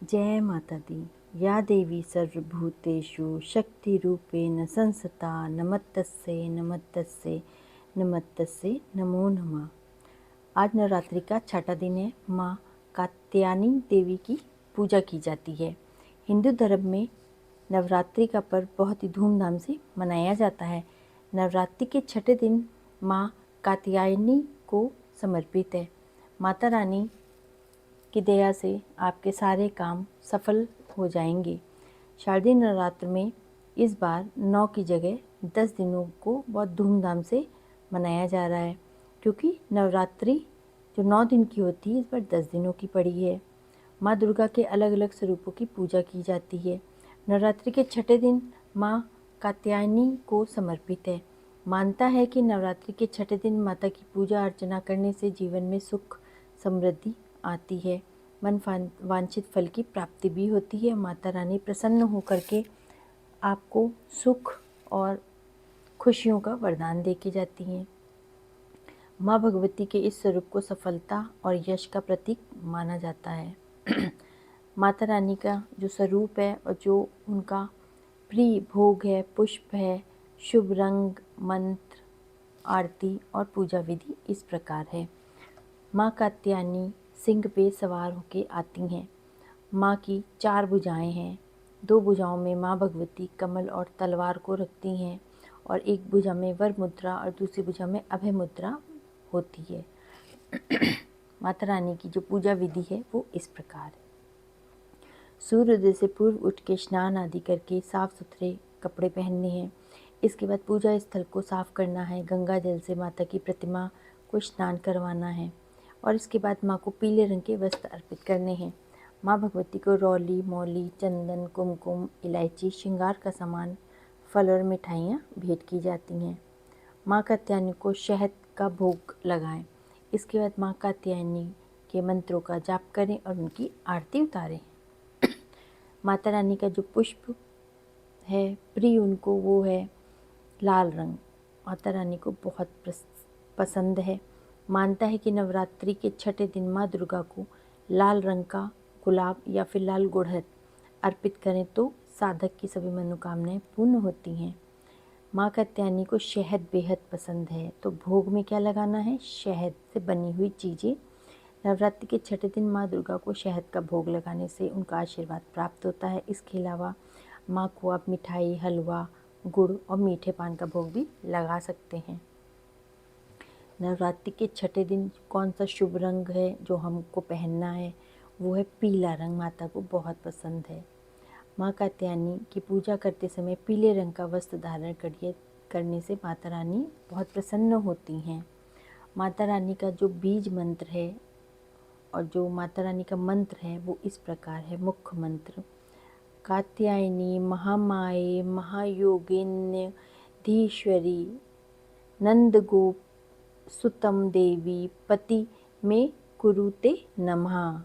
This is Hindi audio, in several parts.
जय माता दी। या देवी सर्वभूतेषु शक्तिरूपेण संस्थिता नमस्तस्यै नमस्तस्यै नमस्तस्यै नमो नमः। आज नवरात्रि का छठा दिन है। माँ कात्यायनी देवी की पूजा की जाती है। हिंदू धर्म में नवरात्रि का पर्व बहुत ही धूमधाम से मनाया जाता है। नवरात्रि के छठे दिन माँ कात्यायनी को समर्पित है। माता रानी की दया से आपके सारे काम सफल हो जाएंगे। शारदीय नवरात्र में इस बार 9 की जगह 10 दिनों को बहुत धूमधाम से मनाया जा रहा है, क्योंकि नवरात्रि जो 9 दिन की होती है इस बार 10 दिनों की पड़ी है। माँ दुर्गा के अलग अलग स्वरूपों की पूजा की जाती है। नवरात्रि के छठे दिन माँ कात्यायनी को समर्पित है। मानता है कि नवरात्रि के छठे दिन माता की पूजा अर्चना करने से जीवन में सुख समृद्धि आती है, मन वांछित फल की प्राप्ति भी होती है। माता रानी प्रसन्न होकर के आपको सुख और खुशियों का वरदान दे के जाती हैं। माँ भगवती के इस स्वरूप को सफलता और यश का प्रतीक माना जाता है। माता रानी का जो स्वरूप है और जो उनका प्रिय भोग है, पुष्प है, शुभ रंग, मंत्र, आरती और पूजा विधि इस प्रकार है। माँ कात्यायनी सिंह पे सवार होके आती हैं। माँ की 4 भुजाएं हैं। 2 भुजाओं में माँ भगवती कमल और तलवार को रखती हैं और एक भुजा में वर मुद्रा और दूसरी भुजा में अभय मुद्रा होती है। माता रानी की जो पूजा विधि है वो इस प्रकार है। सूर्योदय से पूर्व उठ के स्नान आदि करके साफ सुथरे कपड़े पहनने हैं। इसके बाद पूजा स्थल को साफ करना है। गंगा जल से माता की प्रतिमा को स्नान करवाना है और इसके बाद माँ को पीले रंग के वस्त्र अर्पित करने हैं। माँ भगवती को रौली, मौली, चंदन, कुमकुम, इलायची, श्रृंगार का सामान, फल और मिठाइयाँ भेंट की जाती हैं। माँ कात्यायनी को शहद का भोग लगाएं। इसके बाद माँ कात्यायनी के मंत्रों का जाप करें और उनकी आरती उतारें। माता रानी का जो पुष्प है प्रिय उनको वो है लाल रंग। माता रानी को बहुत पसंद है। मानता है कि नवरात्रि के छठे दिन माँ दुर्गा को लाल रंग का गुलाब या फिर लाल गुड़हल अर्पित करें तो साधक की सभी मनोकामनाएं पूर्ण होती हैं। माँ कात्यायनी को शहद बेहद पसंद है, तो भोग में क्या लगाना है? शहद से बनी हुई चीज़ें। नवरात्रि के छठे दिन माँ दुर्गा को शहद का भोग लगाने से उनका आशीर्वाद प्राप्त होता है। इसके अलावा माँ को आप मिठाई, हलवा, गुड़ और मीठे पान का भोग भी लगा सकते हैं। नवरात्रि के छठे दिन कौन सा शुभ रंग है जो हमको पहनना है? वो है पीला रंग। माता को बहुत पसंद है। माँ कात्यायनी की पूजा करते समय पीले रंग का वस्त्र धारण करने से माता रानी बहुत प्रसन्न होती हैं। माता रानी का जो बीज मंत्र है और जो माता रानी का मंत्र है वो इस प्रकार है। मुख्य मंत्र: कात्यायनी महामाये महायोगिन्य धीश्वरी नंदगोप सुतम देवी पति में कुरुते नमः।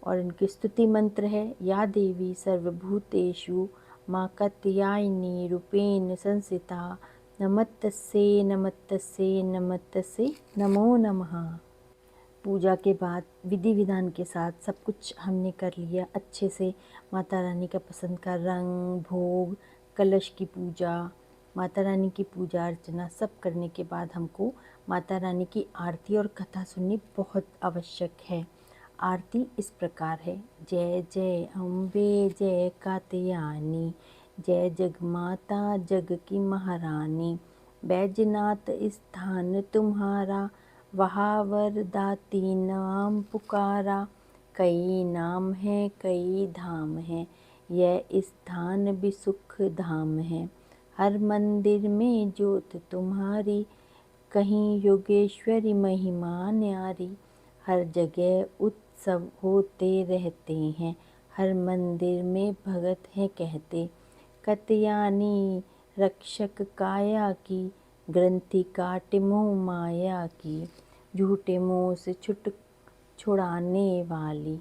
और इनकी स्तुति मंत्र है: या देवी सर्वभूतेषु माँ कात्यायनी रूपेण संस्थिता नमस्तस्यै नमस्तस्यै नमस्तस्यै नमो नमः। पूजा के बाद विधि विधान के साथ सब कुछ हमने कर लिया अच्छे से। माता रानी का पसंद का रंग, भोग, कलश की पूजा, माता रानी की पूजा अर्चना सब करने के बाद हमको माता रानी की आरती और कथा सुननी बहुत आवश्यक है। आरती इस प्रकार है: जय जय अम्बे जय कात्यायनी, जय जगमाता जग की महारानी, बैजनाथ स्थान तुम्हारा, वहाँ वरदाती नाम पुकारा, कई नाम है कई धाम है, यह स्थान भी सुख धाम है, हर मंदिर में ज्योत तुम्हारी, कहीं योगेश्वरी महिमा न्यारी, हर जगह उत्सव होते रहते हैं, हर मंदिर में भगत है कहते, कात्यायनी रक्षक काया की, ग्रंथि काटे मोह माया की, झूठे मोह से छुड़ाने वाली,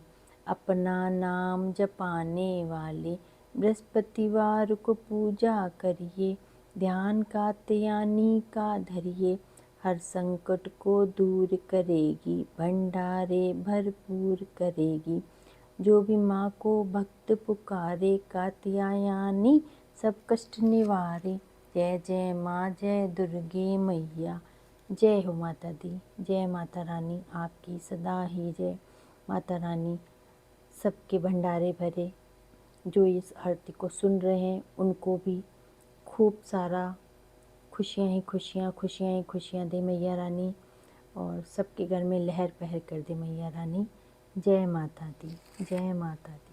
अपना नाम जपाने वाली, बृहस्पतिवार को पूजा करिए, ध्यान कात्यायनी का धरिए, हर संकट को दूर करेगी, भंडारे भरपूर करेगी, जो भी माँ को भक्त पुकारे, कात्यायनी सब कष्ट निवारे। जय जय माँ, जय दुर्गे मैया, जय हो माता दी। जय माता रानी, आपकी सदा ही जय। माता रानी सबके भंडारे भरे, जो इस आरती को सुन रहे हैं उनको भी खूब सारा खुशियाँ ही खुशियाँ, खुशियाँ ही खुशियाँ दे मैया रानी, और सबके घर में लहर पहर कर दे मैया रानी। जय माता दी, जय माता दी।